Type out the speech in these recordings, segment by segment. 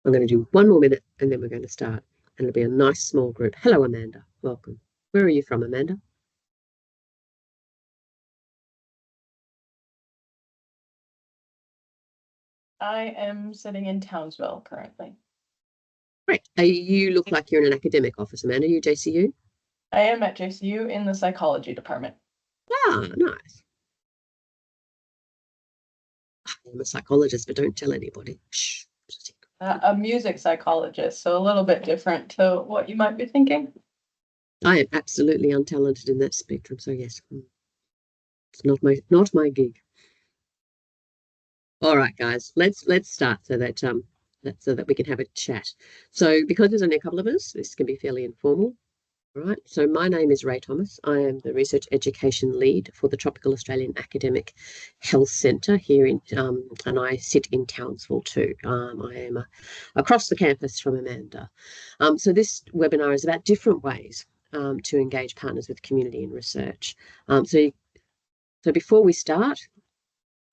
I'm going to do one more minute and then we're going to start. And it'll be a nice small group. Hello, Amanda. Welcome. Where are you from, Amanda? I am sitting in Townsville currently. Great. You look like you're in an academic office, Amanda. Are you JCU? I am at JCU in the psychology department. Ah, nice. I'm a psychologist, but don't tell anybody. Shh. A music psychologist, so a little bit different to what you might be thinking. I am absolutely untalented in that spectrum, so yes, it's not my gig. All right, guys, let's start so that we can have a chat. So because there's only a couple of us, this can be fairly informal. All right, so my name is Ray Thomas. I am the Research Education Lead for the Tropical Australian Academic Health Centre here and I sit in Townsville too. I am across the campus from Amanda. So this webinar is about different ways to engage partners with community and research. So before we start,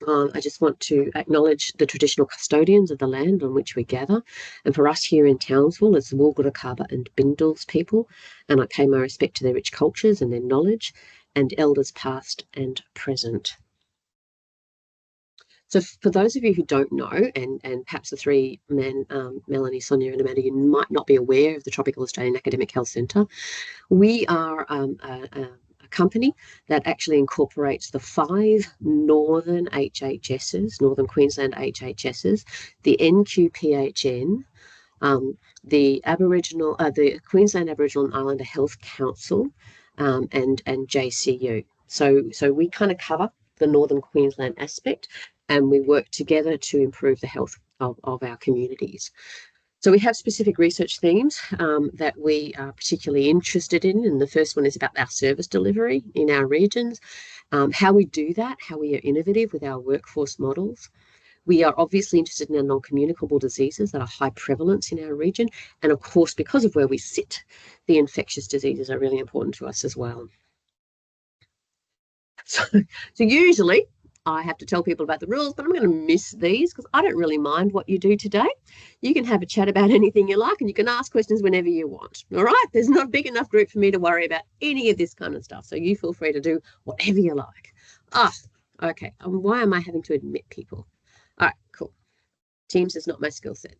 I just want to acknowledge the traditional custodians of the land on which we gather. And for us here in Townsville, it's the Walgurukaba and Bindals people. And I pay my respect to their rich cultures and their knowledge and elders past and present. So for those of you who don't know, and perhaps the three men, Melanie, Sonia and Amanda, you might not be aware of the Tropical Australian Academic Health Centre. We are a company that actually incorporates the 5 northern HHSs, Northern Queensland HHSs, the NQPHN, the Queensland Aboriginal and Islander Health Council, and JCU. So we kind of cover the Northern Queensland aspect, and we work together to improve the health of our communities. So we have specific research themes that we are particularly interested in, and the first one is about our service delivery in our regions, how we do that, how we are innovative with our workforce models. We are obviously interested in our non-communicable diseases that are high prevalence in our region, and of course, because of where we sit, the infectious diseases are really important to us as well. So usually I have to tell people about the rules, but I'm going to miss these because I don't really mind what you do today. You can have a chat about anything you like and you can ask questions whenever you want. All right. There's not a big enough group for me to worry about any of this kind of stuff. So you feel free to do whatever you like. Okay. Why am I having to admit people? All right, cool. Teams is not my skill set.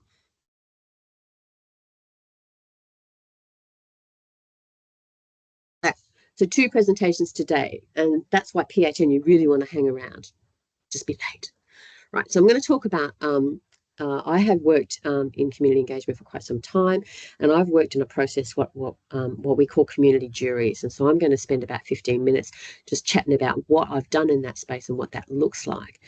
So 2 presentations today, and that's why PHN, you really want to hang around. Just be late. Right, so I'm going to talk about, I have worked in community engagement for quite some time, and I've worked in a process what we call community juries. And so I'm going to spend about 15 minutes just chatting about what I've done in that space and what that looks like.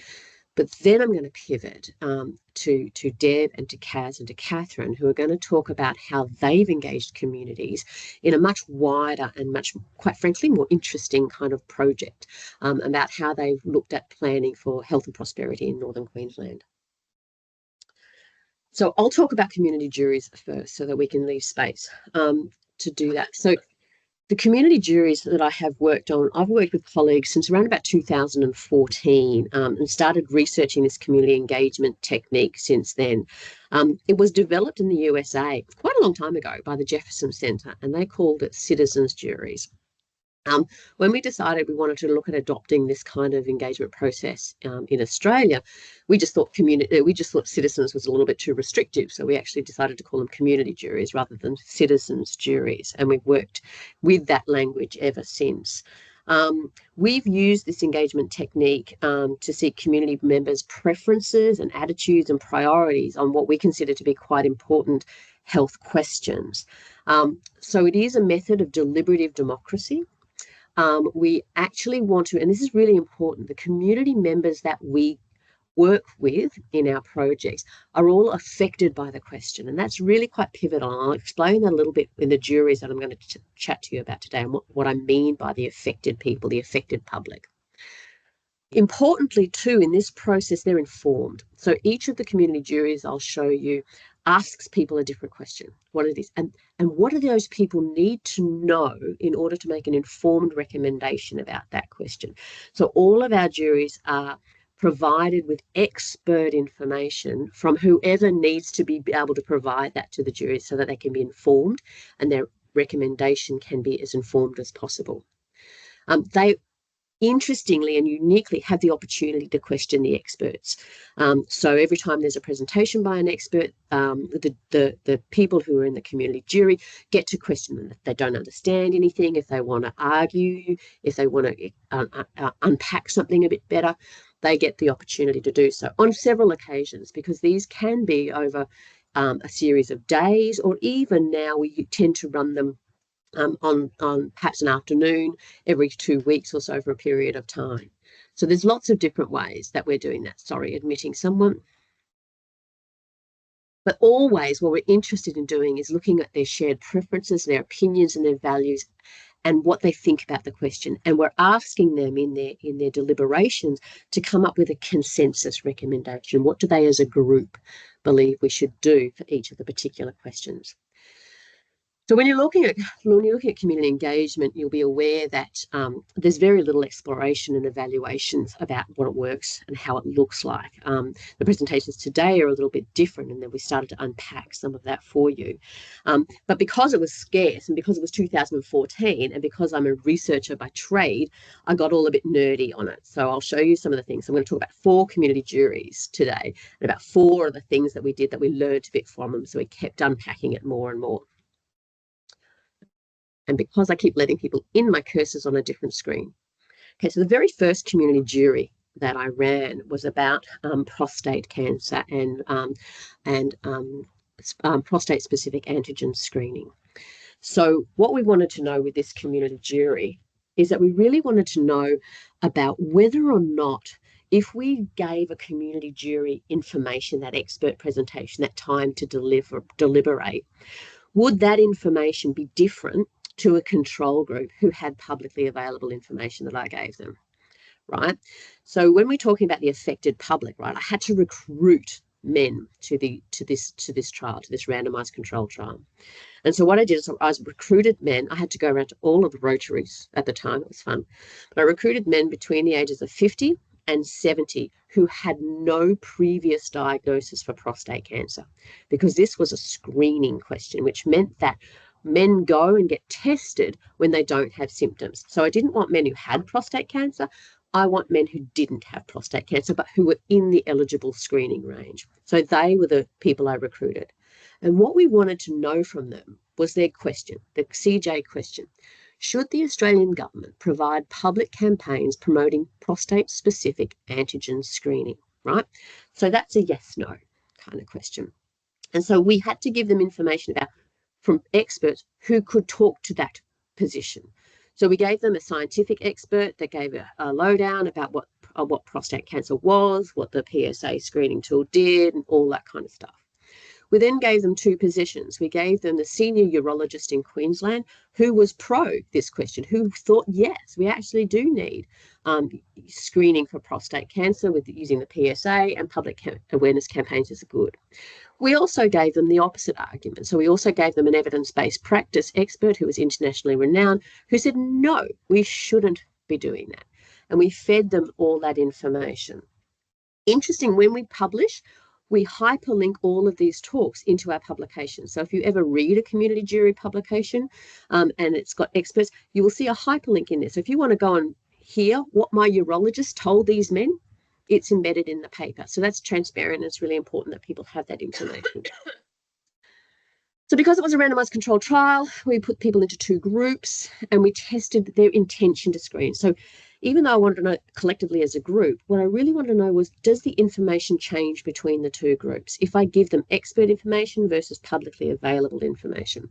But then I'm going to pivot to Deb and to Kaz and to Catherine, who are going to talk about how they've engaged communities in a much wider and much, quite frankly, more interesting kind of project about how they've looked at planning for health and prosperity in Northern Queensland. So I'll talk about community juries first so that we can leave space to do that. So the community juries that I have worked on, I've worked with colleagues since around about 2014 and started researching this community engagement technique since then. It was developed in the USA quite a long time ago by the Jefferson Center, and they called it citizens juries. When we decided we wanted to look at adopting this kind of engagement process in Australia, we just thought citizens was a little bit too restrictive. So we actually decided to call them community juries rather than citizens juries. And we've worked with that language ever since. We've used this engagement technique to seek community members' preferences and attitudes and priorities on what we consider to be quite important health questions. So it is a method of deliberative democracy. We actually want to, and this is really important, the community members that we work with in our projects are all affected by the question. And that's really quite pivotal. I'll explain that a little bit in the juries that I'm going to chat to you about today and what I mean by the affected people, the affected public. Importantly, too, in this process, they're informed. So each of the community juries I'll show you asks people a different question, what it is, and what do those people need to know in order to make an informed recommendation about that question. So all of our juries are provided with expert information from whoever needs to be able to provide that to the jury so that they can be informed and their recommendation can be as informed as possible. They interestingly and uniquely have the opportunity to question the experts. So every time there's a presentation by an expert, the people who are in the community jury get to question them if they don't understand anything, if they want to argue, if they want to unpack something a bit better. They get the opportunity to do so on several occasions, because these can be over a series of days, or even now we tend to run them on perhaps an afternoon every 2 weeks or so for a period of time. So there's lots of different ways that we're doing that. Sorry, admitting someone. But always what we're interested in doing is looking at their shared preferences, their opinions and their values, and what they think about the question. And we're asking them in their deliberations to come up with a consensus recommendation. What do they as a group believe we should do for each of the particular questions? So when you're looking at community engagement, you'll be aware that there's very little exploration and evaluations about what it works and how it looks like. The presentations today are a little bit different, and then we started to unpack some of that for you. But because it was scarce, and because it was 2014, and because I'm a researcher by trade, I got all a bit nerdy on it. So I'll show you some of the things. I'm going to talk about 4 community juries today, and about 4 of the things that we did that we learned a bit from them. So we kept unpacking it more and more. And because I keep letting people in, my cursor's on a different screen. Okay, so the very first community jury that I ran was about prostate cancer and prostate-specific antigen screening. So what we wanted to know with this community jury is that we really wanted to know about whether or not, if we gave a community jury information, that expert presentation, that time to deliberate, would that information be different to a control group who had publicly available information that I gave them, right? So when we're talking about the affected public, right, I had to recruit men to this trial, to this randomized control trial. And so what I did is I recruited men. I had to go around to all of the Rotaries at the time. It was fun. But I recruited men between the ages of 50 and 70 who had no previous diagnosis for prostate cancer, because this was a screening question, which meant that men go and get tested when they don't have symptoms. So I didn't want men who had prostate cancer. I want men who didn't have prostate cancer, but who were in the eligible screening range. So they were the people I recruited. And what we wanted to know from them was their question, the CJ question. Should the Australian government provide public campaigns promoting prostate-specific antigen screening, right? So that's a yes-no kind of question. And so we had to give them information from experts who could talk to that position. So we gave them a scientific expert that gave a lowdown about what prostate cancer was, what the PSA screening tool did, and all that kind of stuff. We then gave them 2 positions. We gave them the senior urologist in Queensland, who was pro this question, who thought, yes, we actually do need screening for prostate cancer with using the PSA, and public awareness campaigns is good. We also gave them the opposite argument. So we also gave them an evidence-based practice expert who was internationally renowned, who said, no, we shouldn't be doing that. And we fed them all that information. Interesting, when we publish, we hyperlink all of these talks into our publication. So if you ever read a community jury publication and it's got experts, you will see a hyperlink in there. So if you want to go and hear what my urologist told these men, it's embedded in the paper. So that's transparent, and it's really important that people have that information. So because it was a randomized controlled trial, we put people into 2 groups and we tested their intention to screen. So even though I wanted to know collectively as a group, what I really wanted to know was, does the information change between the 2 groups if I give them expert information versus publicly available information?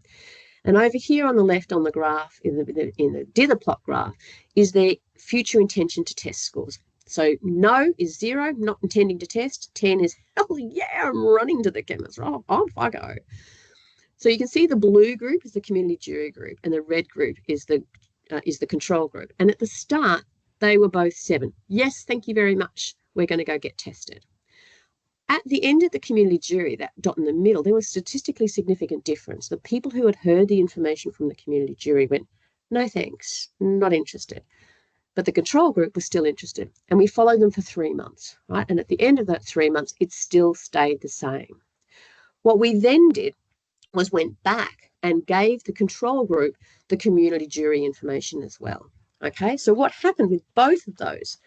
And over here on the left on the graph, in the dither plot graph, is their future intention to test scores. So no is 0, not intending to test. 10 is, hell yeah, I'm running to the chemist. Oh, off I go. So you can see the blue group is the community jury group, and the red group is the control group. And at the start, they were both 7. Yes, thank you very much. We're going to go get tested. At the end of the community jury, that dot in the middle, there was statistically significant difference. The people who had heard the information from the community jury went, no thanks, not interested. But the control group was still interested, and we followed them for 3 months, right? And at the end of that 3 months, it still stayed the same. What we then did was went back and gave the control group the community jury information as well. Okay, so what happened with both of those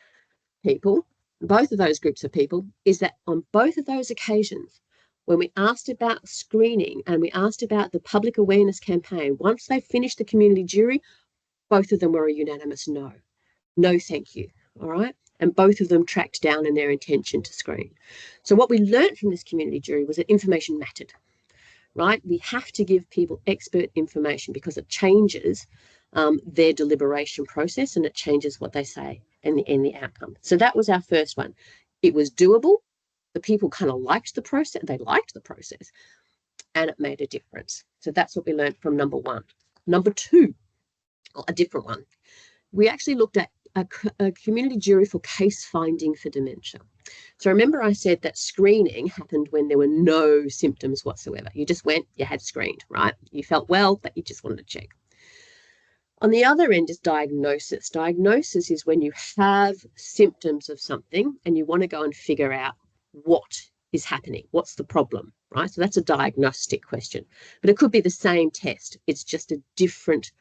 people, both of those groups of people, is that on both of those occasions, when we asked about screening and we asked about the public awareness campaign, once they finished the community jury, both of them were a unanimous no. No, thank you. All right. And both of them tracked down in their intention to screen. So what we learned from this community jury was that information mattered, right? We have to give people expert information because it changes their deliberation process and it changes what they say and the outcome. So that was our first one. It was doable. The people kind of liked the process. They liked the process and it made a difference. So that's what we learned from number one. Number two, a different one. We actually looked at a community jury for case finding for dementia. So remember I said that screening happened when there were no symptoms whatsoever. You just went, you had screened, right? You felt well, but you just wanted to check. On the other end is diagnosis. Diagnosis is when you have symptoms of something and you want to go and figure out what is happening, what's the problem, right? So that's a diagnostic question, but it could be the same test. It's just a different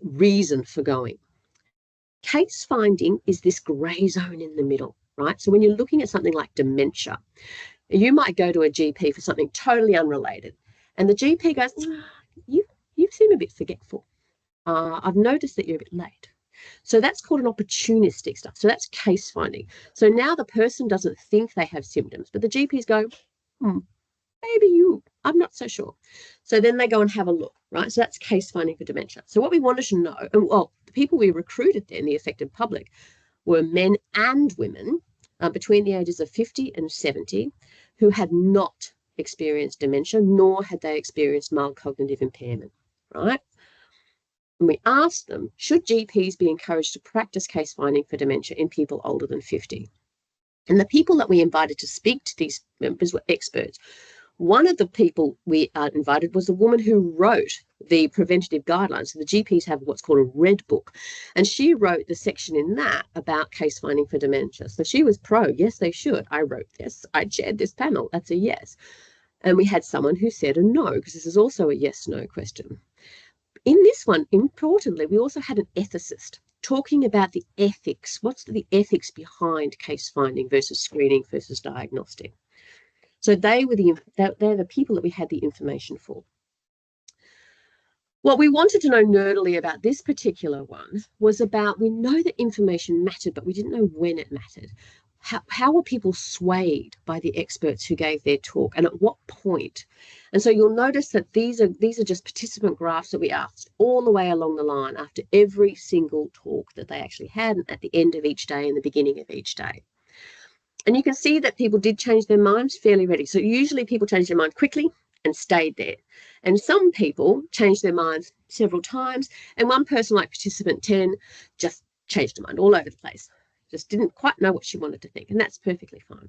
reason for going. Case finding is this grey zone in the middle, right? So when you're looking at something like dementia, you might go to a GP for something totally unrelated, and the GP goes, you seem a bit forgetful. I've noticed that you're a bit late. So that's called an opportunistic stuff. So that's case finding. So now the person doesn't think they have symptoms, but the GPs go, maybe you, I'm not so sure. So then they go and have a look, right? So that's case finding for dementia. So what we wanted to know, and well, the people we recruited then, the affected public, were men and women between the ages of 50 and 70 who had not experienced dementia, nor had they experienced mild cognitive impairment, right? And we asked them, should GPs be encouraged to practice case finding for dementia in people older than 50? And the people that we invited to speak to these members were experts. One of the people we invited was a woman who wrote the preventative guidelines. So the GPs have what's called a red book, and she wrote the section in that about case finding for dementia. So she was pro, yes, they should. I wrote this, I chaired this panel, that's a yes. And we had someone who said a no, because this is also a yes-no question. In this one, importantly, we also had an ethicist talking about the ethics. What's the ethics behind case finding versus screening versus diagnostic? So they're the people that we had the information for. What we wanted to know nerdily about this particular one was about, we know that information mattered, but we didn't know when it mattered. How were people swayed by the experts who gave their talk, and at what point? And so you'll notice that these are just participant graphs that we asked all the way along the line after every single talk that they actually had, and at the end of each day and the beginning of each day. And you can see that people did change their minds fairly ready. So usually people change their mind quickly and stayed there. And some people changed their minds several times. And one person, like participant 10, just changed her mind all over the place. Just didn't quite know what she wanted to think. And that's perfectly fine.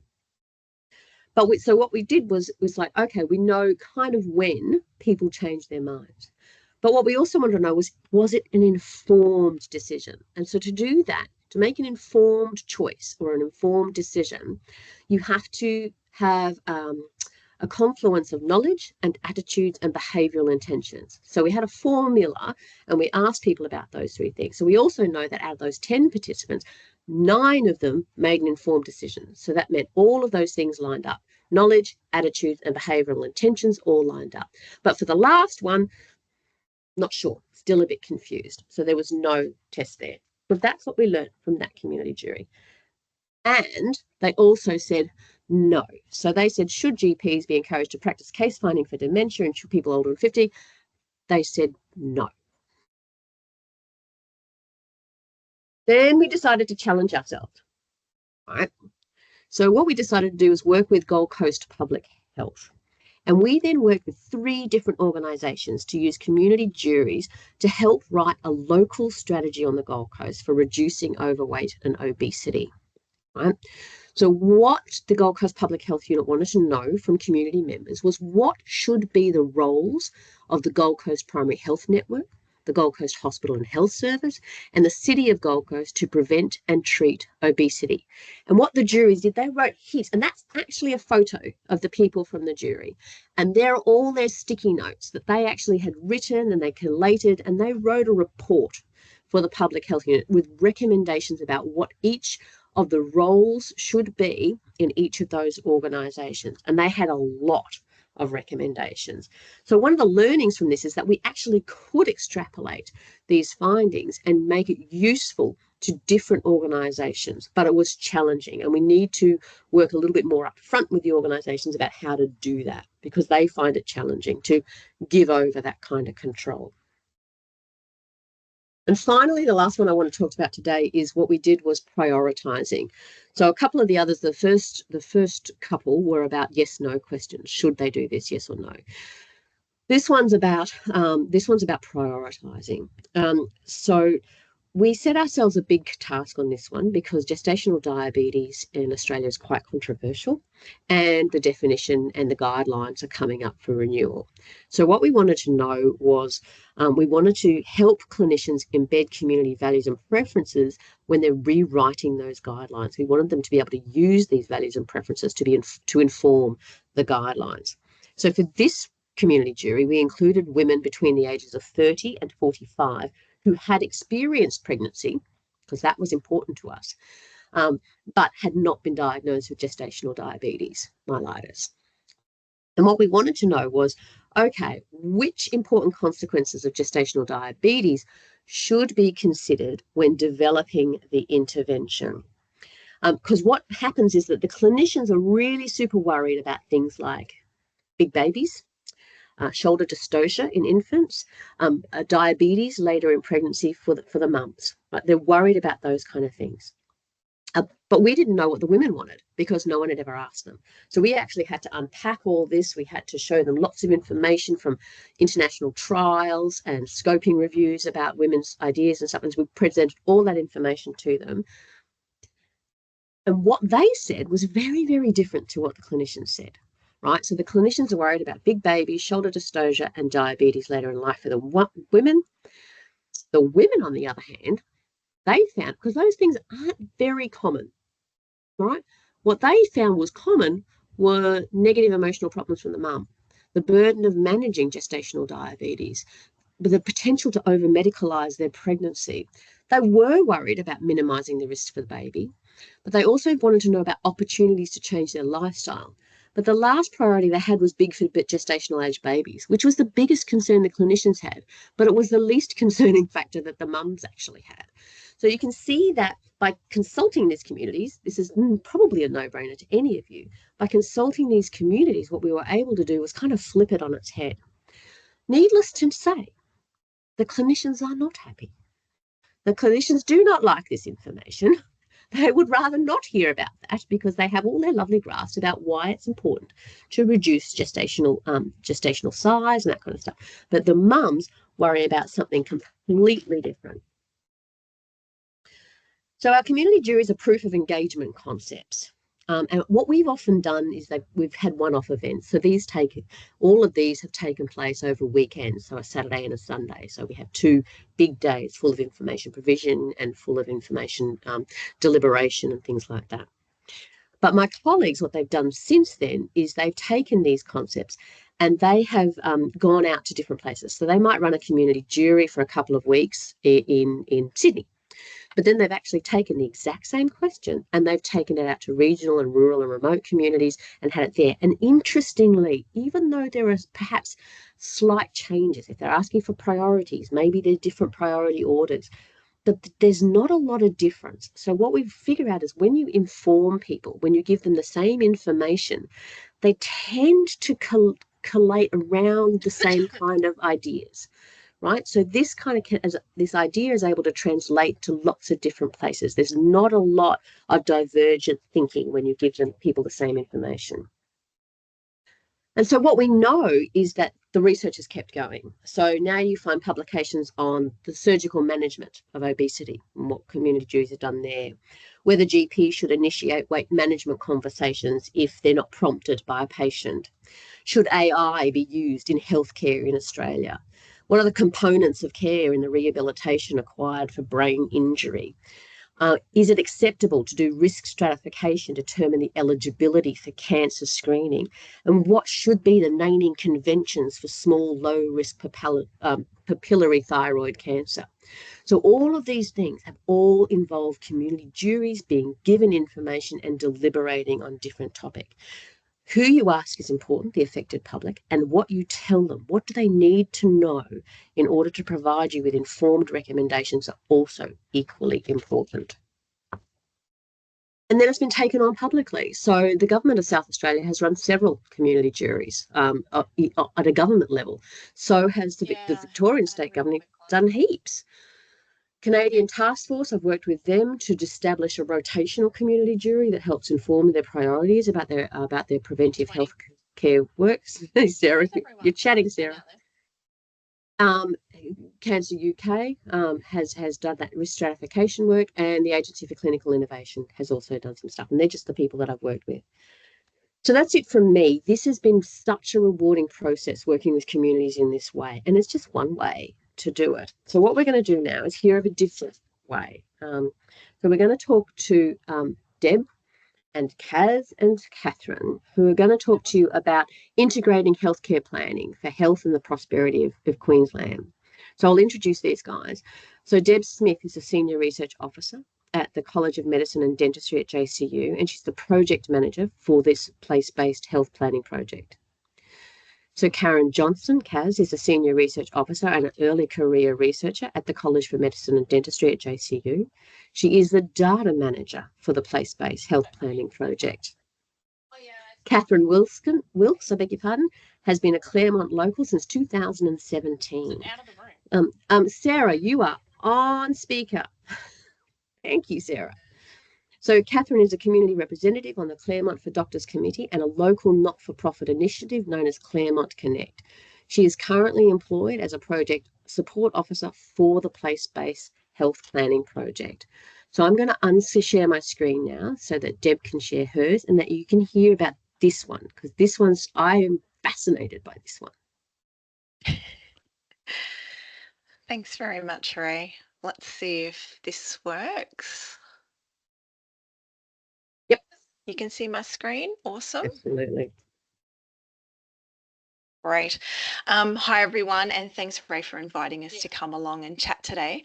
But so what we did was like, okay, we know kind of when people change their minds. But what we also wanted to know was it an informed decision? And so to do that, to make an informed choice or an informed decision, you have to have a confluence of knowledge and attitudes and behavioural intentions. So we had a formula and we asked people about those three things. So we also know that out of those 10 participants, 9 of them made an informed decision. So that meant all of those things lined up. Knowledge, attitudes and behavioural intentions all lined up. But for the last one, not sure, still a bit confused. So there was no test there. But that's what we learned from that community jury. And they also said no. So they said, should GPs be encouraged to practice case finding for dementia in people older than 50? They said no. Then we decided to challenge ourselves. All right. So what we decided to do was work with Gold Coast Public Health. And we then worked with 3 different organisations to use community juries to help write a local strategy on the Gold Coast for reducing overweight and obesity. Right? So what the Gold Coast Public Health Unit wanted to know from community members was what should be the roles of the Gold Coast Primary Health Network, the Gold Coast Hospital and Health Service, and the City of Gold Coast to prevent and treat obesity. And what the juries did, they wrote heaps, and that's actually a photo of the people from the jury. And they're all their sticky notes that they actually had written and they collated, and they wrote a report for the Public Health Unit with recommendations about what each of the roles should be in each of those organisations. And they had a lot of recommendations. So one of the learnings from this is that we actually could extrapolate these findings and make it useful to different organisations, but it was challenging, and we need to work a little bit more upfront with the organisations about how to do that, because they find it challenging to give over that kind of control. And finally, the last one I want to talk about today is what we did was prioritising. So a couple of the others, the first couple were about yes/no questions. Should they do this, yes or no? This one's about prioritising. So we set ourselves a big task on this one because gestational diabetes in Australia is quite controversial, and the definition and the guidelines are coming up for renewal. So what we wanted to know was we wanted to help clinicians embed community values and preferences when they're rewriting those guidelines. We wanted them to be able to use these values and preferences to inform the guidelines. So for this community jury, we included women between the ages of 30 and 45 who had experienced pregnancy, because that was important to us, but had not been diagnosed with gestational diabetes mellitus. And what we wanted to know was, okay, which important consequences of gestational diabetes should be considered when developing the intervention? Because what happens is that the clinicians are really super worried about things like big babies, shoulder dystocia in infants, diabetes later in pregnancy for the mums. Right? They're worried about those kind of things. But we didn't know what the women wanted because no one had ever asked them. So we actually had to unpack all this. We had to show them lots of information from international trials and scoping reviews about women's ideas and stuff. And we presented all that information to them. And what they said was very, very different to what the clinicians said. Right, so the clinicians are worried about big babies, shoulder dystocia, and diabetes later in life for the women. The women, on the other hand, they found, because those things aren't very common, right? What they found was common were negative emotional problems from the mum, the burden of managing gestational diabetes, the potential to over-medicalise their pregnancy. They were worried about minimising the risks for the baby, but they also wanted to know about opportunities to change their lifestyle. But the last priority they had was big for gestational age babies, which was the biggest concern the clinicians had, but it was the least concerning factor that the mums actually had. So you can see that by consulting these communities, this is probably a no-brainer to any of you, by consulting these communities, what we were able to do was kind of flip it on its head. Needless to say, the clinicians are not happy. The clinicians do not like this information. They would rather not hear about that because they have all their lovely graphs about why it's important to reduce gestational size and that kind of stuff. But the mums worry about something completely different. So our community juries are proof of engagement concepts. And what we've often done is we've had one-off events. So all of these have taken place over weekends, so a Saturday and a Sunday. So we have 2 big days full of information provision and full of information deliberation and things like that. But my colleagues, what they've done since then is they've taken these concepts and they have gone out to different places. So they might run a community jury for a couple of weeks in Sydney. But then they've actually taken the exact same question and they've taken it out to regional and rural and remote communities and had it there. And interestingly, even though there are perhaps slight changes, if they're asking for priorities, maybe there's different priority orders, but there's not a lot of difference. So what we figure out is when you inform people, when you give them the same information, they tend to collate around the same kind of ideas. Right, so this idea is able to translate to lots of different places. There's not a lot of divergent thinking when you give people the same information. And so what we know is that the research has kept going. So now you find publications on the surgical management of obesity and what community juries have done there, whether GPs should initiate weight management conversations if they're not prompted by a patient. Should AI be used in healthcare in Australia? What are the components of care in the rehabilitation required for brain injury? Is it acceptable to do risk stratification to determine the eligibility for cancer screening? And what should be the naming conventions for small, low-risk papillary thyroid cancer? So all of these things have all involved community juries being given information and deliberating on different topics. Who you ask is important, the affected public, and what you tell them. What do they need to know in order to provide you with informed recommendations are also equally important. And then it's been taken on publicly. So the government of South Australia has run several community juries at a government level. So has the Victorian state government done heaps. Canadian Task Force, I've worked with them to establish a rotational community jury that helps inform their priorities about their preventive health care works. Sarah, you're chatting, Sarah. Cancer UK has done that risk stratification work, and the Agency for Clinical Innovation has also done some stuff, and they're just the people that I've worked with. So that's it from me. This has been such a rewarding process working with communities in this way, and it's just one way to do it. So what we're going to do now is hear of a different way. So we're going to talk to Deb and Kaz and Catherine, who are going to talk to you about integrating healthcare planning for health and the prosperity of Queensland. So I'll introduce these guys. So Deb Smith is a Senior Research Officer at the College of Medicine and Dentistry at JCU, and she's the project manager for this place-based health planning project. So Karen Johnston, Kaz, is a Senior Research Officer and an early career researcher at the College for Medicine and Dentistry at JCU. She is the data manager for the place-based health planning project. Catherine Wilkes, I beg your pardon, has been a Claremont local since 2017. Sarah, you are on speaker. Thank you, Sarah. So Catherine is a community representative on the Claremont for Doctors Committee and a local not-for-profit initiative known as Claremont Connect. She is currently employed as a project support officer for the place-based health planning project. So I'm going to unshare my screen now so that Deb can share hers and that you can hear about this one, because this one's, I am fascinated by this one. Thanks very much, Ray. Let's see if this works. Yep. You can see my screen. Awesome. Absolutely. Great. Hi, everyone, and thanks, Ray, for inviting us to come along and chat today.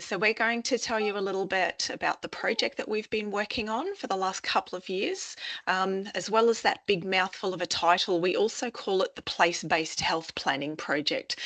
So we're going to tell you a little bit about the project that we've been working on for the last couple of years. As well as that big mouthful of a title, we also call it the Place-Based Health Planning Project,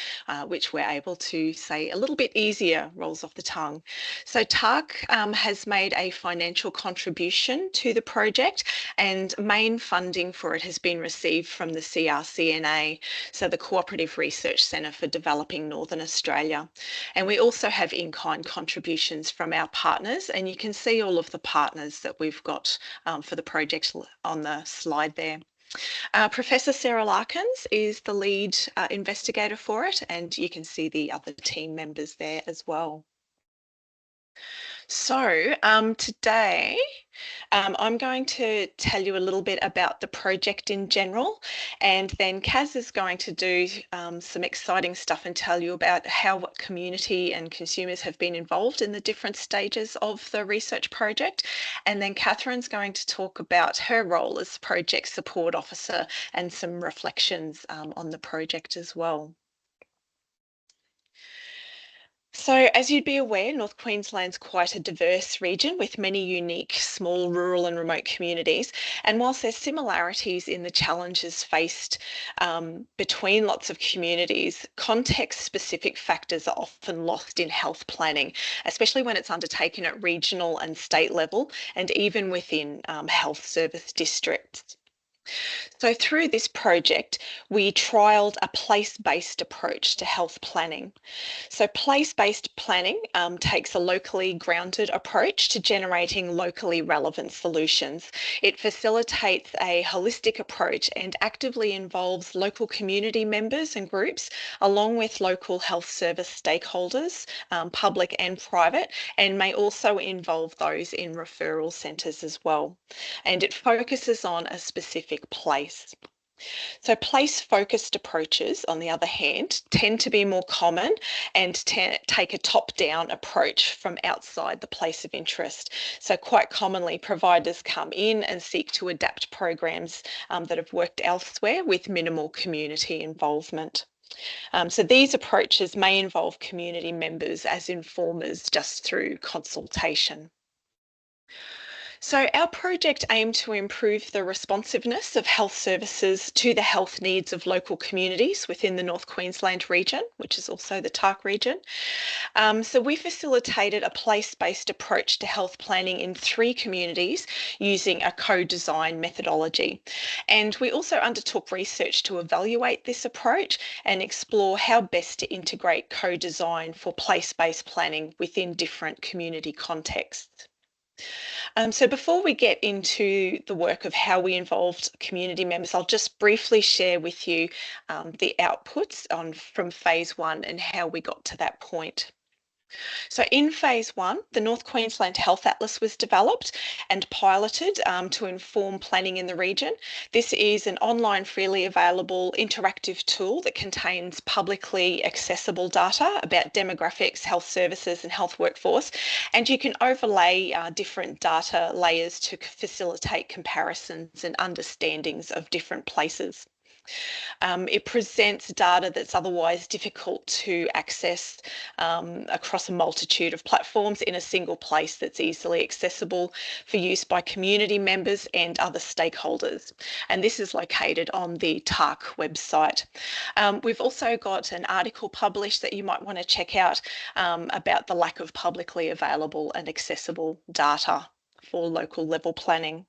which we're able to say a little bit easier, rolls off the tongue. So TARC has made a financial contribution to the project, and main funding for it has been received from the CRCNA, so the Cooperative Research Centre for Developing Northern Australia. And we also have in-kind contributions from our partners, and you can see all of the partners that we've got for the project on the slide there. Professor Sarah Larkins is the lead investigator for it, and you can see the other team members there as well. So today I'm going to tell you a little bit about the project in general, and then Kaz is going to do some exciting stuff and tell you about how community and consumers have been involved in the different stages of the research project. And then Catherine's going to talk about her role as project support officer and some reflections on the project as well. So as you'd be aware, North Queensland's quite a diverse region with many unique small rural and remote communities. And whilst there's similarities in the challenges faced between lots of communities, context-specific factors are often lost in health planning, especially when it's undertaken at regional and state level and even within health service districts. So through this project, we trialled a place-based approach to health planning. So place-based planning takes a locally grounded approach to generating locally relevant solutions. It facilitates a holistic approach and actively involves local community members and groups, along with local health service stakeholders, public and private, and may also involve those in referral centres as well. And it focuses on a specific place. So place-focused approaches, on the other hand, tend to be more common and take a top-down approach from outside the place of interest. So quite commonly, providers come in and seek to adapt programs that have worked elsewhere with minimal community involvement. So these approaches may involve community members as informers just through consultation. So our project aimed to improve the responsiveness of health services to the health needs of local communities within the North Queensland region, which is also the TARC region. So we facilitated a place-based approach to health planning in 3 communities using a co-design methodology. And we also undertook research to evaluate this approach and explore how best to integrate co-design for place-based planning within different community contexts. So before we get into the work of how we involved community members, I'll just briefly share with you the outputs from phase 1 and how we got to that point. So in phase 1, the North Queensland Health Atlas was developed and piloted to inform planning in the region. This is an online freely available interactive tool that contains publicly accessible data about demographics, health services and health workforce, and you can overlay different data layers to facilitate comparisons and understandings of different places. It presents data that's otherwise difficult to access across a multitude of platforms in a single place that's easily accessible for use by community members and other stakeholders. And this is located on the TARC website. We've also got an article published that you might want to check out about the lack of publicly available and accessible data for local level planning.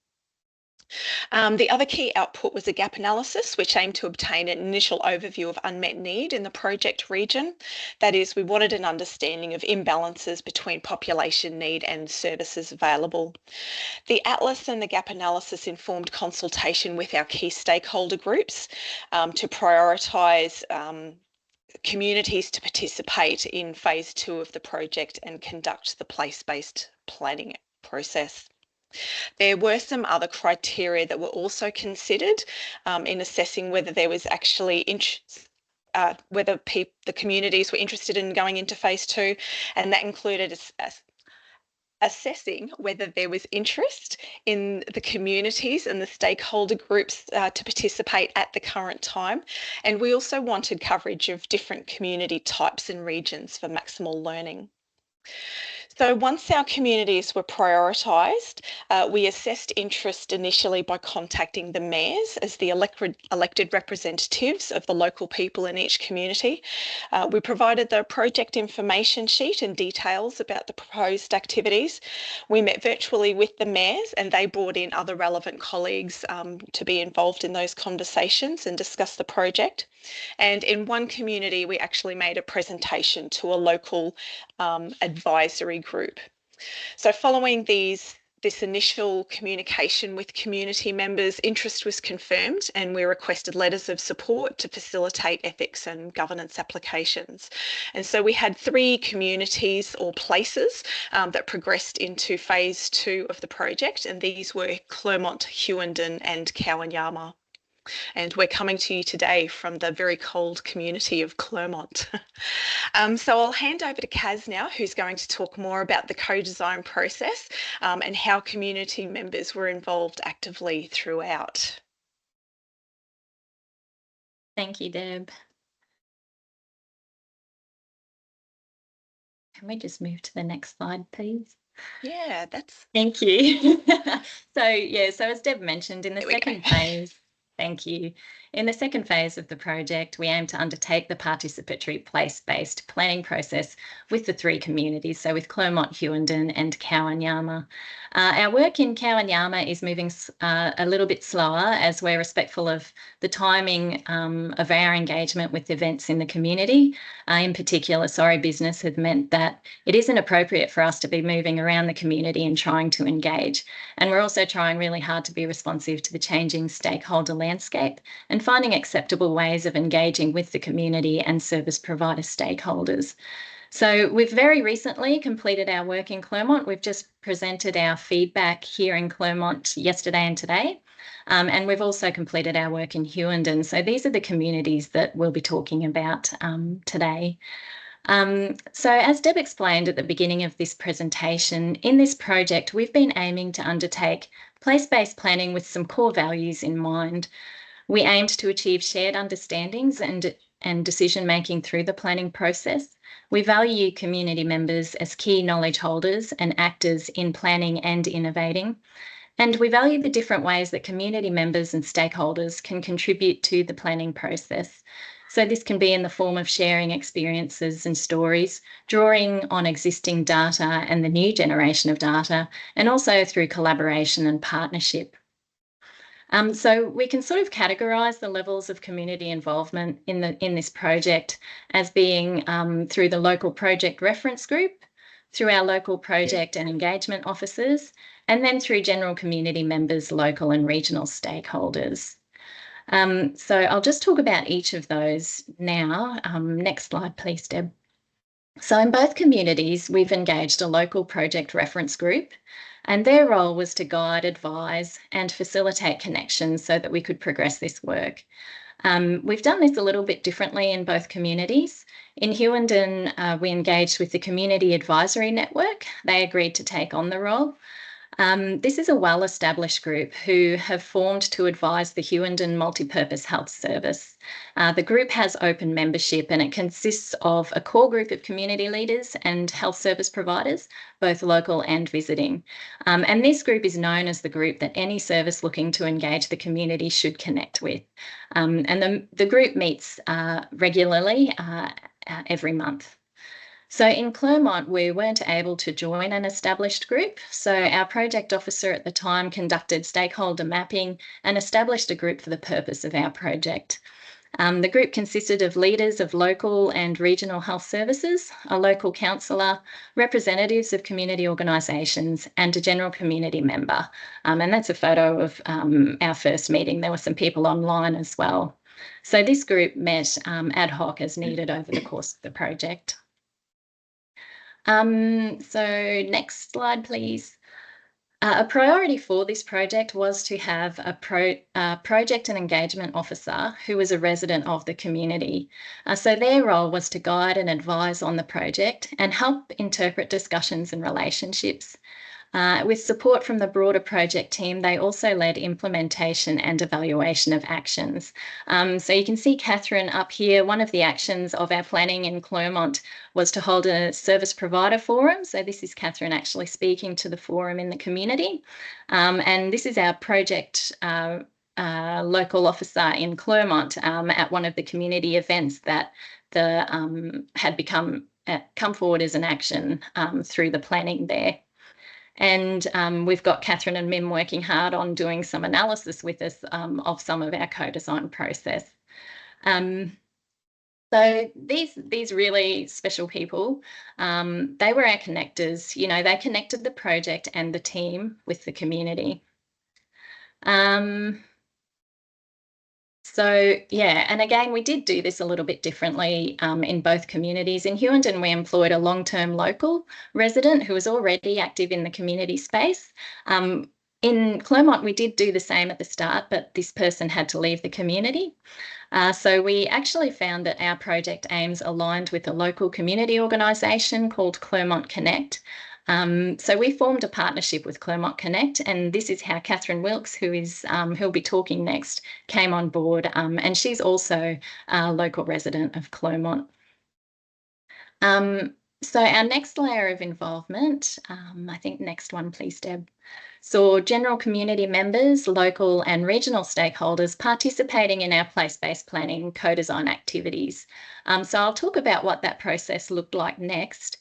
The other key output was a gap analysis, which aimed to obtain an initial overview of unmet need in the project region. That is, we wanted an understanding of imbalances between population need and services available. The atlas and the gap analysis informed consultation with our key stakeholder groups to prioritise communities to participate in phase 2 of the project and conduct the place-based planning process. There were some other criteria that were also considered in assessing whether there was actually whether the communities were interested in going into phase 2, and that included assessing whether there was interest in the communities and the stakeholder groups to participate at the current time. And we also wanted coverage of different community types and regions for maximal learning. So once our communities were prioritised, we assessed interest initially by contacting the mayors as the elected representatives of the local people in each community. We provided the project information sheet and details about the proposed activities. We met virtually with the mayors and they brought in other relevant colleagues to be involved in those conversations and discuss the project. And in one community, we actually made a presentation to a local advisory group. So following this initial communication with community members, interest was confirmed and we requested letters of support to facilitate ethics and governance applications. And so we had 3 communities or places that progressed into phase 2 of the project, and these were Clermont, Hughenden and Cowanyama. And we're coming to you today from the very cold community of Clermont. So I'll hand over to Kaz now, who's going to talk more about the co-design process and how community members were involved actively throughout. Thank you, Deb. Can we just move to the next slide, please? Yeah, that's... Thank you. So as Deb mentioned, in the second phase, thank you. In the second phase of the project, we aim to undertake the participatory place-based planning process with the 3 communities, so with Clermont, Hughenden and Cowanyama. Our work in Cowanyama is moving a little bit slower as we're respectful of the timing of our engagement with events in the community. In particular, Sorry Business had meant that it isn't appropriate for us to be moving around the community and trying to engage. And we're also trying really hard to be responsive to the changing stakeholder landscape and finding acceptable ways of engaging with the community and service provider stakeholders. So we've very recently completed our work in Clermont. We've just presented our feedback here in Clermont yesterday and today. And we've also completed our work in Hughenden. So these are the communities that we'll be talking about today. So as Deb explained at the beginning of this presentation, in this project, we've been aiming to undertake place-based planning with some core values in mind. We aimed to achieve shared understandings and decision-making through the planning process. We value community members as key knowledge holders and actors in planning and innovating. And we value the different ways that community members and stakeholders can contribute to the planning process. So this can be in the form of sharing experiences and stories, drawing on existing data and the new generation of data, and also through collaboration and partnership. So we can sort of categorise the levels of community involvement in this project as being through the local project reference group, through our local project and engagement officers, and then through general community members, local and regional stakeholders. So I'll just talk about each of those now. Next slide, please, Deb. So in both communities, we've engaged a local project reference group, and their role was to guide, advise, and facilitate connections so that we could progress this work. We've done this a little bit differently in both communities. In Hughenden, we engaged with the Community Advisory Network. They agreed to take on the role. This is a well-established group who have formed to advise the Hughenden Multipurpose Health Service. The group has open membership and it consists of a core group of community leaders and health service providers, both local and visiting. And this group is known as the group that any service looking to engage the community should connect with. And the group meets regularly every month. So in Clermont, we weren't able to join an established group. So our project officer at the time conducted stakeholder mapping and established a group for the purpose of our project. The group consisted of leaders of local and regional health services, a local counsellor, representatives of community organisations, and a general community member. And that's a photo of our first meeting. There were some people online as well. So this group met ad hoc as needed over the course of the project. So next slide, please. A priority for this project was to have a project and engagement officer who was a resident of the community. So their role was to guide and advise on the project and help interpret discussions and relationships. With support from the broader project team, they also led implementation and evaluation of actions. So you can see Catherine up here. One of the actions of our planning in Clermont was to hold a service provider forum. So this is Catherine actually speaking to the forum in the community. And this is our project local officer in Clermont at one of the community events that had come forward as an action through the planning there. And we've got Catherine and Mim working hard on doing some analysis with us of some of our co-design process. So these really special people, they were our connectors. You know, they connected the project and the team with the community. So, yeah, and again, we did do this a little bit differently in both communities. In Hughenden, we employed a long-term local resident who was already active in the community space. In Clermont, we did do the same at the start, but this person had to leave the community. So we actually found that our project aims aligned with a local community organisation called Clermont Connect. So we formed a partnership with Clermont Connect, and this is how Catherine Wilkes, who'll be talking next, came on board, and she's also a local resident of Clermont. So our next layer of involvement, I think next one, please, Deb, saw general community members, local and regional stakeholders participating in our place-based planning co-design activities. So I'll talk about what that process looked like next.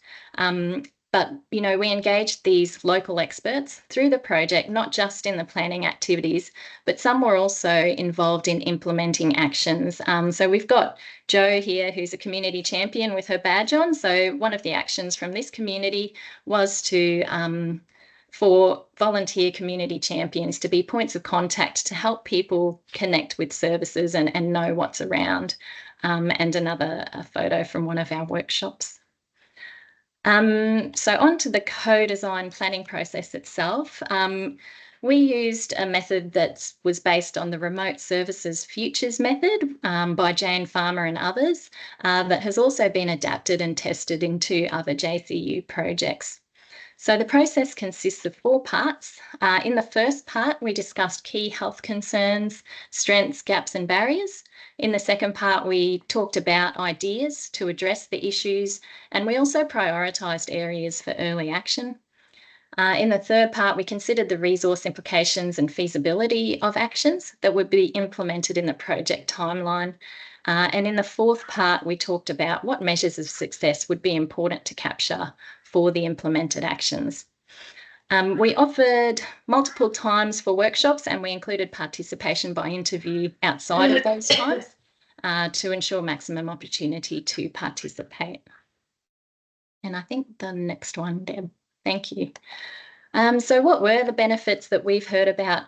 But, you know, we engaged these local experts through the project, not just in the planning activities, but some were also involved in implementing actions. So we've got Jo here, who's a community champion with her badge on. So one of the actions from this community was for volunteer community champions to be points of contact to help people connect with services and know what's around. And another photo from one of our workshops. So on to the co-design planning process itself. We used a method that was based on the Remote Services Futures method by Jane Farmer and others that has also been adapted and tested into other JCU projects. So the process consists of 4 parts. In the first part, we discussed key health concerns, strengths, gaps and barriers. In the second part, we talked about ideas to address the issues, and we also prioritised areas for early action. In the third part, we considered the resource implications and feasibility of actions that would be implemented in the project timeline. And in the fourth part, we talked about what measures of success would be important to capture for the implemented actions. We offered multiple times for workshops, and we included participation by interview outside of those times to ensure maximum opportunity to participate. And I think the next one, Deb. Thank you. So what were the benefits that we've heard about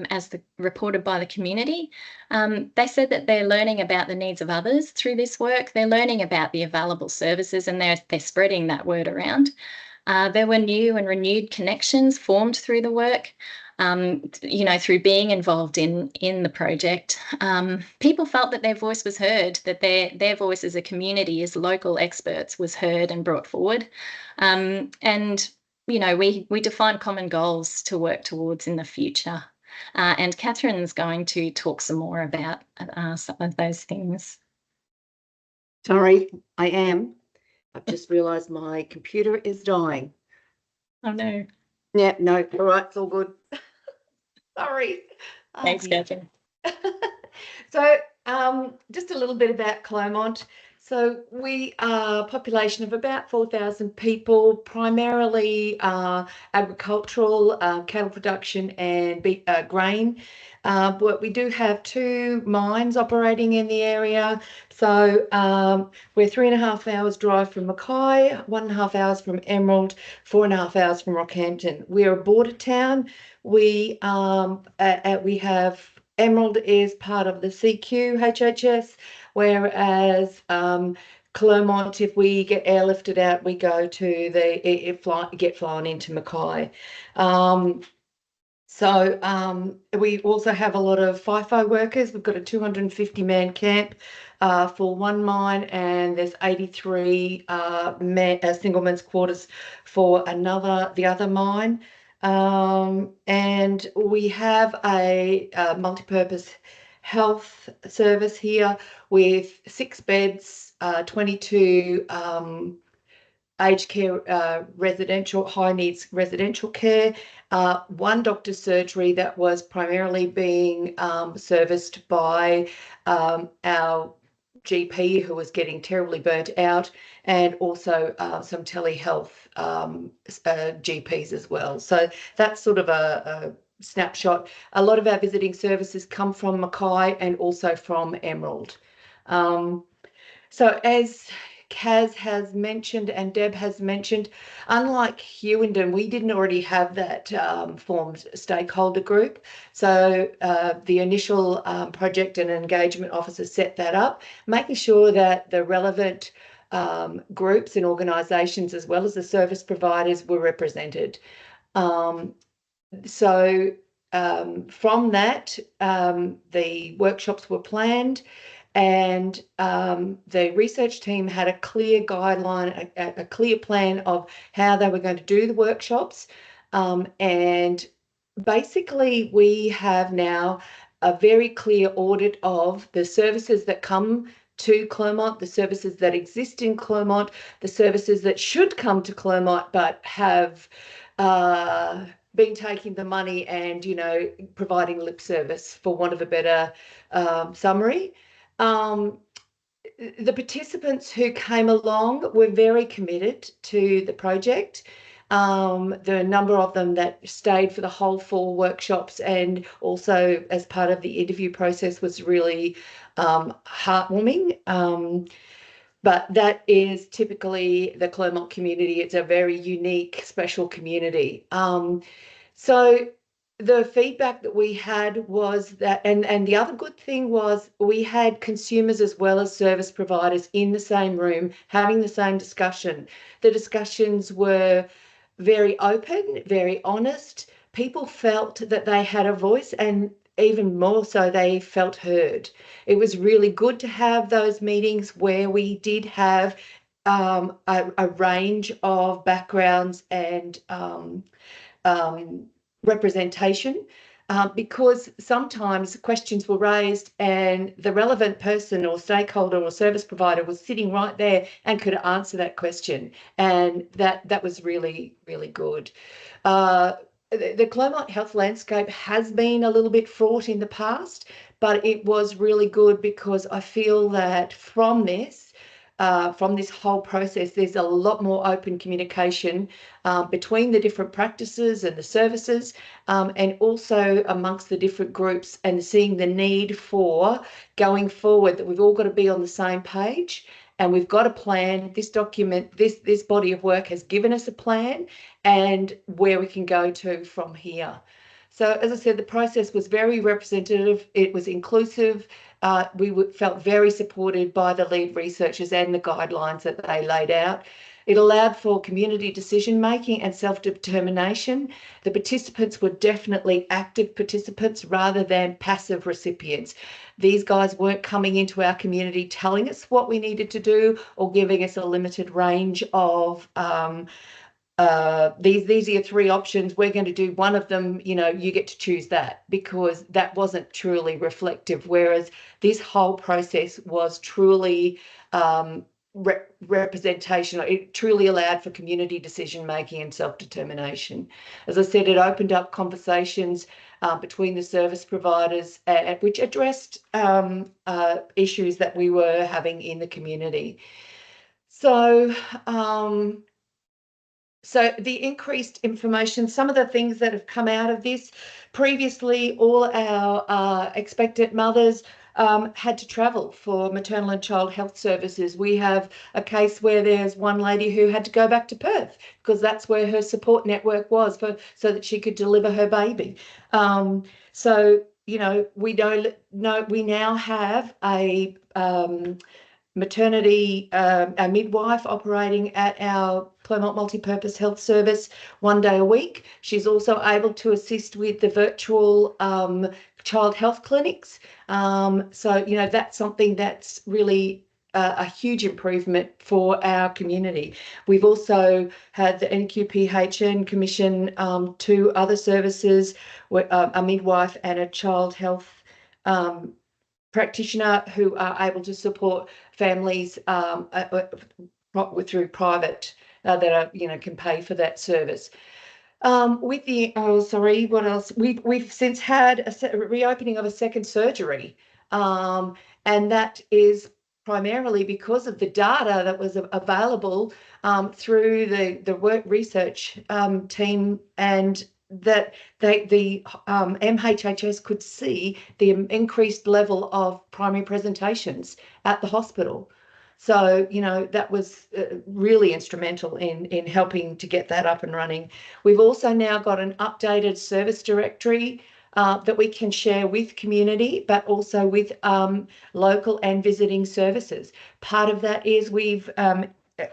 as reported by the community? They said that they're learning about the needs of others through this work. They're learning about the available services, and they're spreading that word around. There were new and renewed connections formed through the work, through being involved in the project. People felt that their voice was heard, that their voice as a community, as local experts, was heard and brought forward. And we defined common goals to work towards in the future. And Catherine's going to talk some more about some of those things. Sorry, I am. I've just realised my computer is dying. Oh, no. Yeah, no, all right, it's all good. Sorry. Thanks, Catherine. So just a little bit about Clermont. So we are a population of about 4,000 people, primarily agricultural, cattle production and grain. But we do have 2 mines operating in the area. So we're 3.5 hours drive from Mackay, 1.5 hours from Emerald, 4.5 hours from Rockhampton. We're a border town. We have Emerald is part of the CQ HHS, whereas Clermont, if we get airlifted out, we go to get flown into Mackay. We also have a lot of FIFO workers. We've got a 250-man camp for one mine, and there's 83 single men's quarters for the other mine. And we have a multi-purpose health service here with 6 beds, 22 aged care residential, high needs residential care, 1 doctor's surgery that was primarily being serviced by our GP who was getting terribly burnt out, and also some telehealth GPs as well. So that's sort of a snapshot. A lot of our visiting services come from Mackay and also from Emerald. So as Kaz has mentioned and Deb has mentioned, unlike Hewenden, we didn't already have that formed stakeholder group. So the initial project and engagement officer set that up, making sure that the relevant groups and organisations, as well as the service providers, were represented. From that, the workshops were planned, and the research team had a clear guideline, a clear plan of how they were going to do the workshops. And basically, we have now a very clear audit of the services that come to Clermont, the services that exist in Clermont, the services that should come to Clermont but have been taking the money and, providing lip service, for want of a better summary. The participants who came along were very committed to the project. The number of them that stayed for the whole 4 workshops and also as part of the interview process was really heartwarming. But that is typically the Clermont community. It's a very unique, special community. So the feedback that we had was that, and the other good thing was we had consumers as well as service providers in the same room having the same discussion. The discussions were very open, very honest. People felt that they had a voice, and even more so, they felt heard. It was really good to have those meetings where we did have a range of backgrounds and representation, because sometimes questions were raised and the relevant person or stakeholder or service provider was sitting right there and could answer that question, and that was really, really good. The Clermont health landscape has been a little bit fraught in the past, but it was really good because I feel that from this whole process, there's a lot more open communication between the different practices and the services, and also amongst the different groups, and seeing the need for going forward that we've all got to be on the same page and we've got a plan. This document, this body of work has given us a plan and where we can go to from here. So as I said, the process was very representative. It was inclusive. We felt very supported by the lead researchers and the guidelines that they laid out. It allowed for community decision making and self-determination. The participants were definitely active participants rather than passive recipients. These guys weren't coming into our community telling us what we needed to do or giving us a limited range of these are your three options, we're going to do one of them, you get to choose that, because that wasn't truly reflective, whereas this whole process was truly representation. It truly allowed for community decision making and self-determination. As I said, it opened up conversations between the service providers, which addressed issues that we were having in the community. So the increased information, some of the things that have come out of this, previously all our expectant mothers had to travel for maternal and child health services. We have a case where there's one lady who had to go back to Perth because that's where her support network was so that she could deliver her baby. So, we now have a maternity, a midwife operating at our Clermont Multipurpose Health Service 1 day a week. She's also able to assist with the virtual child health clinics. So, that's something that's really a huge improvement for our community. We've also had the NQPHN commission 2 other services, a midwife and a child health practitioner who are able to support families through private that can pay for that service. What else? We've since had a reopening of a second surgery, and that is primarily because of the data that was available through the work research team, and that the MHHS could see the increased level of primary presentations at the hospital. So, that was really instrumental in helping to get that up and running. We've also now got an updated service directory that we can share with community, but also with local and visiting services. Part of that is we've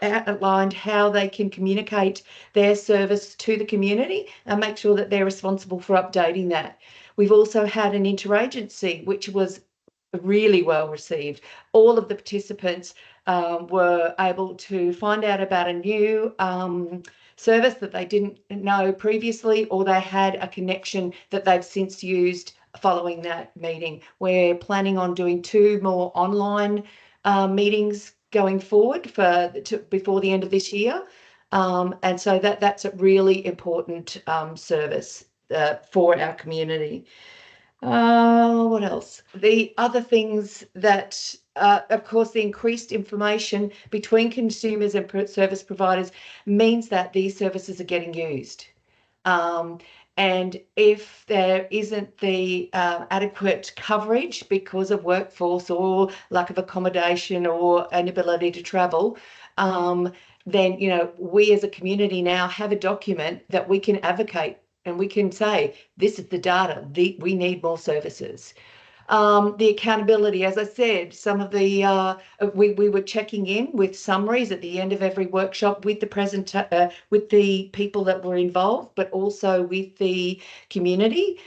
outlined how they can communicate their service to the community and make sure that they're responsible for updating that. We've also had an interagency, which was really well received. All of the participants were able to find out about a new service that they didn't know previously, or they had a connection that they've since used following that meeting. We're planning on doing 2 more online meetings going forward before the end of this year, and so that's a really important service for our community. What else? The other things that, of course, the increased information between consumers and service providers means that these services are getting used. And if there isn't the adequate coverage because of workforce or lack of accommodation or inability to travel, then, we as a community now have a document that we can advocate and we can say, this is the data, we need more services. The accountability, as I said, some of the we were checking in with summaries at the end of every workshop with the with the people that were involved, but also with the community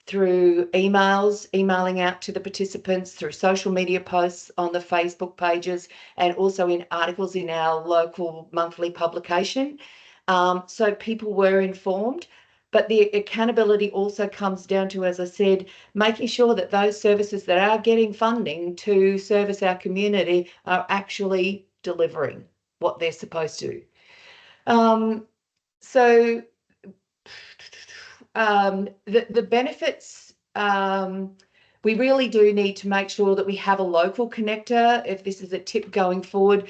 through emailing out to the participants, through social media posts on the Facebook pages, and also in articles in our local monthly publication. So people were informed. But the accountability also comes down to, as I said, making sure that those services that are getting funding to service our community are actually delivering what they're supposed to. The benefits, we really do need to make sure that we have a local connector, if this is a tip going forward,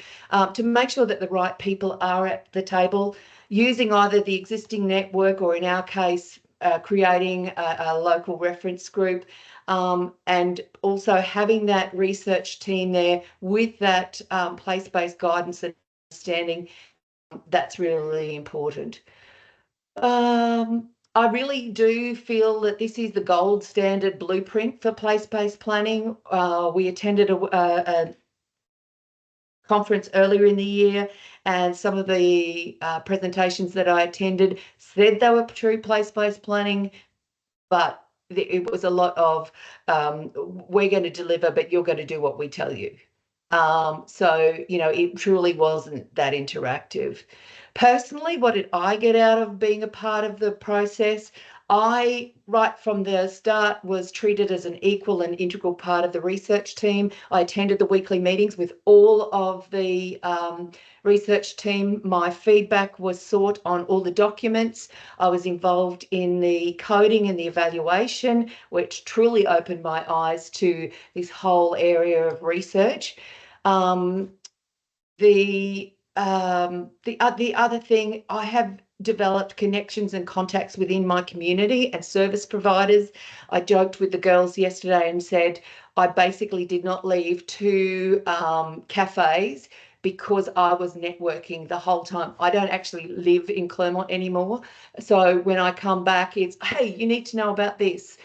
to make sure that the right people are at the table, using either the existing network or, in our case, creating a local reference group, and also having that research team there with that place-based guidance and understanding. That's really important. I really do feel that this is the gold standard blueprint for place-based planning. We attended a conference earlier in the year, and some of the presentations that I attended said they were true place-based planning, but it was a lot of we're going to deliver, but you're going to do what we tell you. So, you know, it truly wasn't that interactive. Personally, what did I get out of being a part of the process? I, right from the start, was treated as an equal and integral part of the research team. I attended the weekly meetings with all of the research team. My feedback was sought on all the documents. I was involved in the coding and the evaluation, which truly opened my eyes to this whole area of research. The other thing, I have developed connections and contacts within my community and service providers. I joked with the girls yesterday and said I basically did not leave 2 cafes because I was networking the whole time. I don't actually live in Clermont anymore. So when I come back, it's, hey, you need to know about this.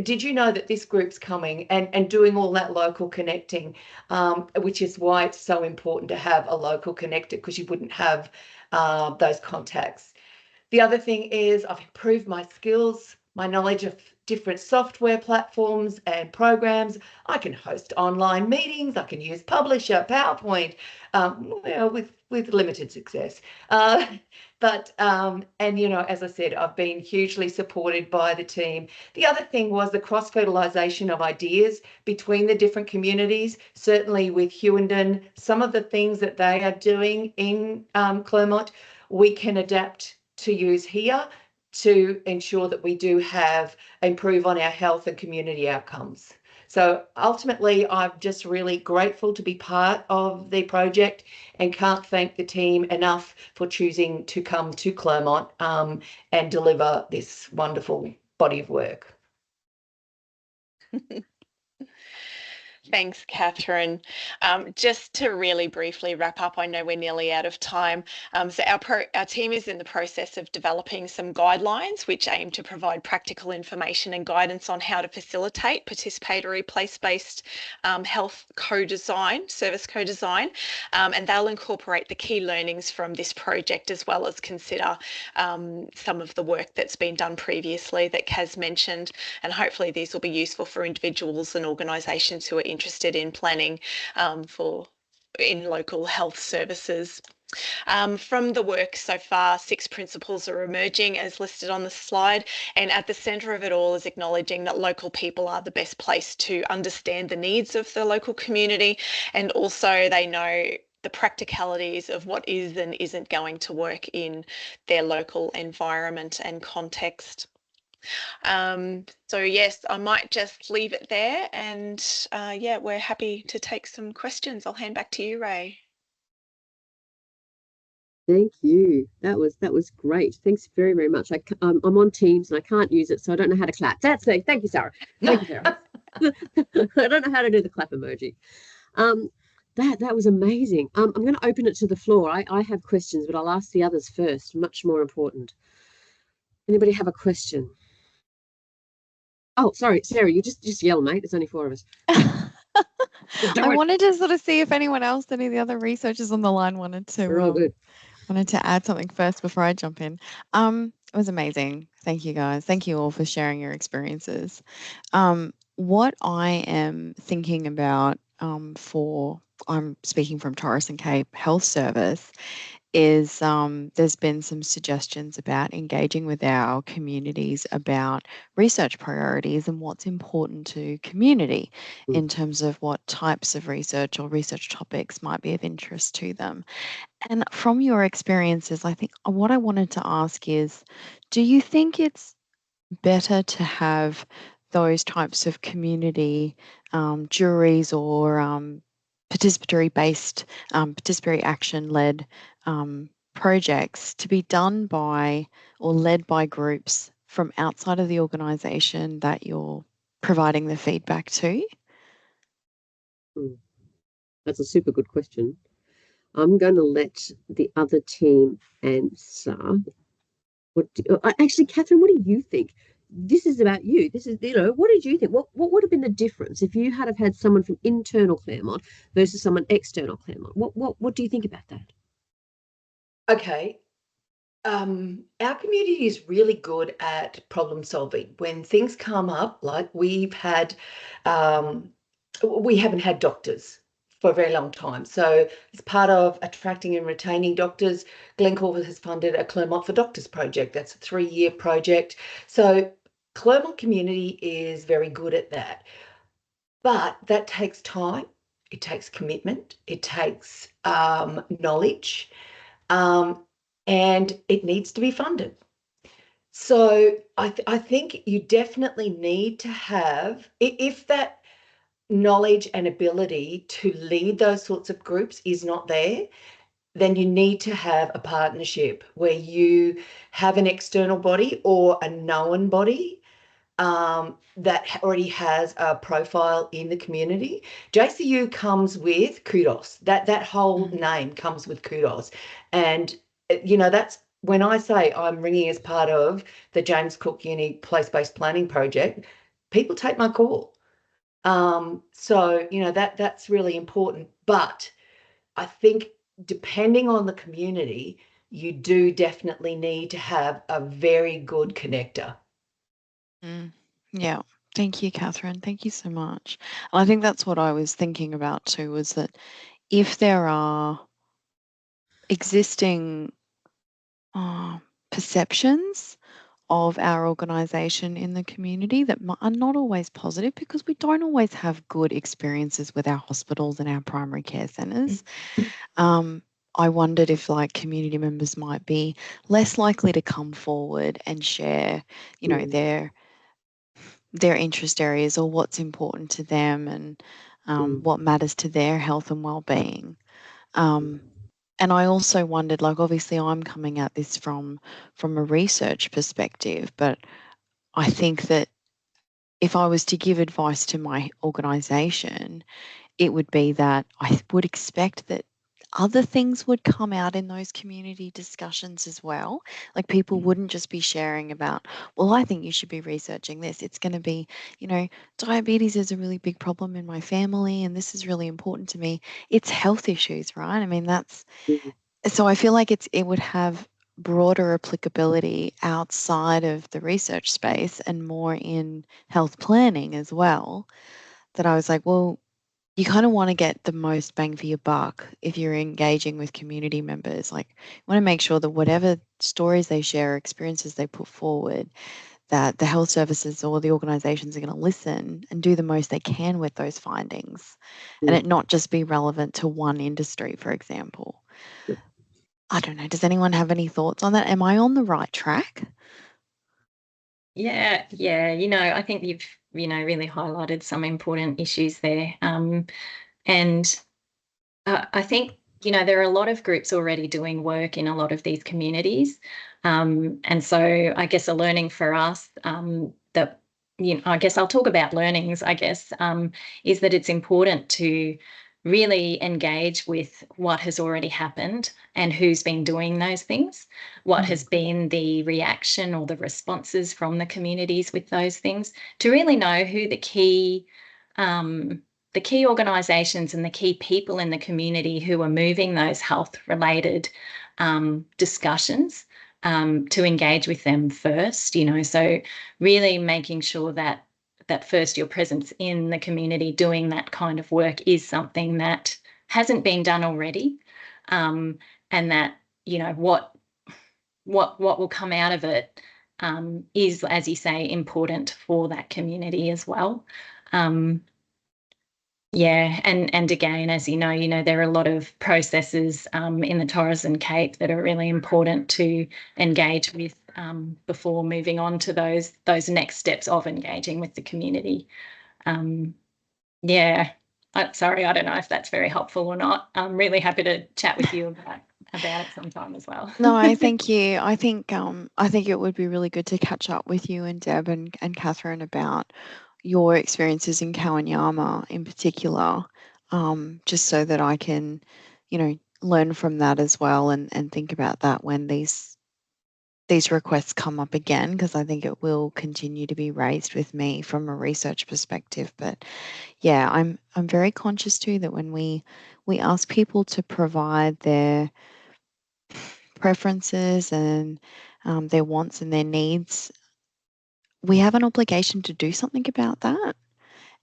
Did you know that this group's coming, and doing all that local connecting, which is why it's so important to have a local connector, because you wouldn't have those contacts. The other thing is I've improved my skills, my knowledge of different software platforms and programs. I can host online meetings. I can use Publisher, PowerPoint, with limited success. And, you know, as I said, I've been hugely supported by the team. The other thing was the cross-fertilisation of ideas between the different communities, certainly with Hughenden. Some of the things that they are doing in Clermont, we can adapt to use here to ensure that we do improve on our health and community outcomes. So ultimately, I'm just really grateful to be part of the project and can't thank the team enough for choosing to come to Clermont and deliver this wonderful body of work. Thanks, Catherine. Just to really briefly wrap up, I know we're nearly out of time. So our team is in the process of developing some guidelines which aim to provide practical information and guidance on how to facilitate participatory place-based health co-design, service co-design, and they'll incorporate the key learnings from this project, as well as consider some of the work that's been done previously that Kaz mentioned, and hopefully these will be useful for individuals and organisations who are interested in planning in local health services. From the work so far, 6 principles are emerging as listed on the slide, and at the centre of it all is acknowledging that local people are the best place to understand the needs of the local community, and also they know the practicalities of what is and isn't going to work in their local environment and context. So yes, I might just leave it there, and yeah, we're happy to take some questions. I'll hand back to you, Ray. Thank you. That was great. Thanks very, very much. I'm on Teams and I can't use it, so I don't know how to clap. That's it. Thank you, Sarah. Thank you, Sarah. I don't know how to do the clap emoji. That was amazing. I'm going to open it to the floor. I have questions, but I'll ask the others first. Much more important. Anybody have a question? Oh, sorry, Sarah, you just yell, mate. There's only 4 of us. I wanted to sort of see if anyone else, any of the other researchers on the line We're all good. wanted to add something first before I jump in. It was amazing. Thank you guys. Thank you all for sharing your experiences. What I am thinking about I'm speaking from Torres and Cape Health Service, is there's been some suggestions about engaging with our communities about research priorities and what's important to community in terms of what types of research or research topics might be of interest to them. And from your experiences, I think what I wanted to ask is, do you think it's better to have those types of community juries or participatory action led projects to be done by or led by groups from outside of the organisation that you're providing the feedback to? That's a super good question. I'm going to let the other team answer. Actually, Catherine, what do you think? This is about you. This is, what did you think? What would have been the difference if you had have had someone from internal Claremont versus someone external Claremont? What do you think about that? Okay. Our community is really good at problem solving. When things come up, like we haven't had doctors for a very long time. So as part of attracting and retaining doctors, Glencore has funded a Claremont for Doctors project. That's a 3-year project. So Claremont community is very good at that. But that takes time. It takes commitment. It takes knowledge. And it needs to be funded. So I think you definitely need to have, if that knowledge and ability to lead those sorts of groups is not there, then you need to have a partnership where you have an external body or a known body that already has a profile in the community. JCU comes with kudos. That whole name comes with kudos. And, that's when I say I'm ringing as part of the James Cook Uni Place-Based Planning Project, people take my call. So, that's really important. But I think depending on the community, you do definitely need to have a very good connector. Yeah. Thank you, Catherine. Thank you so much. And I think that's what I was thinking about too, was that if there are existing perceptions of our organisation in the community that are not always positive, because we don't always have good experiences with our hospitals and our primary care centres. I wondered if community members might be less likely to come forward and share, their interest areas or what's important to them and what matters to their health and well-being. And I also wondered, obviously I'm coming at this from a research perspective, but I think that if I was to give advice to my organisation, it would be that I would expect that other things would come out in those community discussions as well. People wouldn't just be sharing about, well, I think you should be researching this. It's going to be, diabetes is a really big problem in my family and this is really important to me. It's health issues, right? I mean, so I feel like it would have broader applicability outside of the research space and more in health planning as well. That I was like, well, you kind of want to get the most bang for your buck if you're engaging with community members. You want to make sure that whatever stories they share, experiences they put forward, that the health services or the organisations are going to listen and do the most they can with those findings, and it not just be relevant to one industry, for example. I don't know. Does anyone have any thoughts on that? Am I on the right track? Yeah. I think you've, really highlighted some important issues there. And I think, there are a lot of groups already doing work in a lot of these communities. And so I guess a learning for us that, I guess I'll talk about learnings, is that it's important to really engage with what has already happened and who's been doing those things, what has been the reaction or the responses from the communities with those things, to really know who the key organisations and the key people in the community who are moving those health-related discussions, to engage with them first, so really making sure that first your presence in the community doing that kind of work is something that hasn't been done already, and that what will come out of it is, as you say, important for that community as well. And again, as you know, there are a lot of processes in the Torres and Cape that are really important to engage with before moving on to those next steps of engaging with the community. Sorry, I don't know if that's very helpful or not. I'm really happy to chat with you about it sometime as well. No, thank you. I think it would be really good to catch up with you and Deb and Catherine about your experiences in Kawanyama in particular, just so that I can, learn from that as well and think about that when these requests come up again, because I think it will continue to be raised with me from a research perspective. But yeah, I'm very conscious too that when we ask people to provide their preferences and their wants and their needs, we have an obligation to do something about that.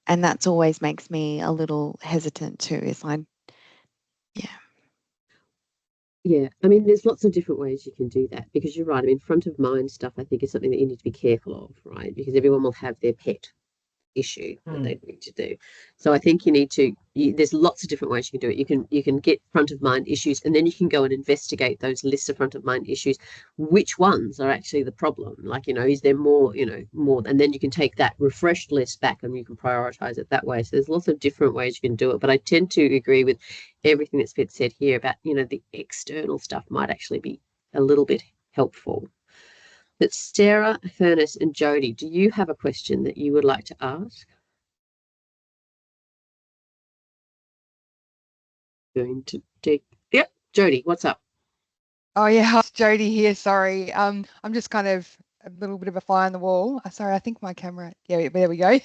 And that's always makes me a little hesitant too. Yeah, I mean, there's lots of different ways you can do that, because you're right. I mean, front of mind stuff, I think, is something that you need to be careful of, right? Because everyone will have their pet issue that they need to do. So I think you need to, there's lots of different ways you can do it. You can get front of mind issues, and then you can go and investigate those lists of front of mind issues. Which ones are actually the problem? Like, is there more, more? And then you can take that refreshed list back and you can prioritize it that way. So there's lots of different ways you can do it. But I tend to agree with everything that's been said here about, the external stuff might actually be a little bit helpful. But Sarah, Furnace, and Jody, do you have a question that you would like to ask? Yep, Jody, what's up? Oh yeah, it's Jody here. Sorry, I'm just kind of a little bit of a fly on the wall. Sorry, I think my camera. Yeah, there we go.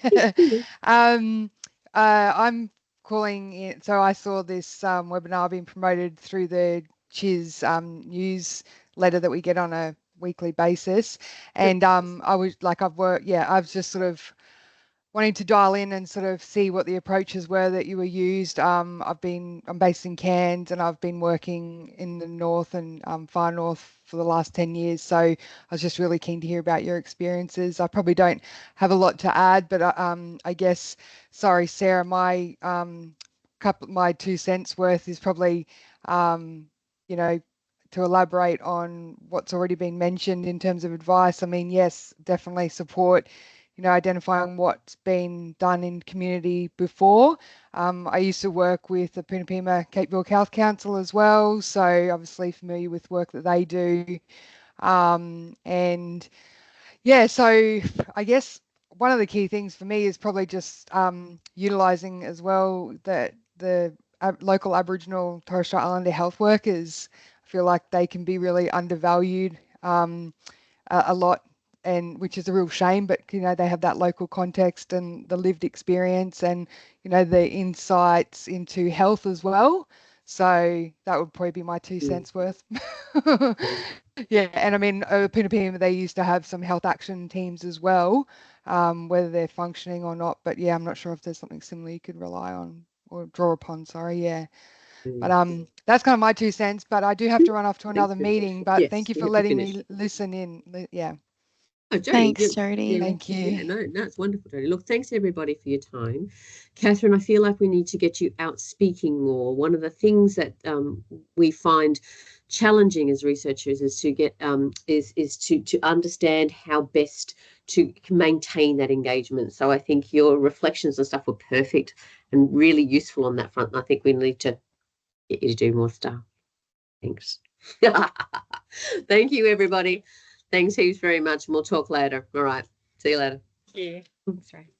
I'm calling in. So I saw this webinar being promoted through the Chiz newsletter that we get on a weekly basis, and I was like, I've just sort of wanting to dial in and sort of see what the approaches were that you were used. I'm based in Cairns, and I've been working in the north and far north for the last 10 years. So I was just really keen to hear about your experiences. I probably don't have a lot to add, but I guess, sorry, Sarah, my 2 cents worth is probably, to elaborate on what's already been mentioned in terms of advice. I mean, yes, definitely support identifying what's been done in community before. I used to work with the Punapima Cape York Health Council as well, so obviously familiar with work that they do. And yeah, so I guess one of the key things for me is probably just utilising as well that the local Aboriginal Torres Strait Islander health workers. I feel like they can be really undervalued a lot, and which is a real shame, but they have that local context and the lived experience and the insights into health as well. So that would probably be my 2 cents worth. Yeah, and I mean, Punapima, they used to have some health action teams as well, whether they're functioning or not. But yeah, I'm not sure if there's something similar you could rely on or draw upon. Sorry, yeah. But that's kind of my 2 cents. But I do have to run off to another meeting. But yes, thank you for letting me listen in. Yeah. Oh, Jody, Thanks, Jody. Thank you. Yeah, no, it's wonderful, Jody. Look, thanks everybody for your time. Catherine, I feel like we need to get you out speaking more. One of the things that we find challenging as researchers is to get is to understand how best to maintain that engagement. So I think your reflections and stuff were perfect and really useful on that front. And I think we need to get you to do more stuff. Thanks. Thank you, everybody. Thanks heaps very much, and we'll talk later. All right. See you later. Thank you. That's right.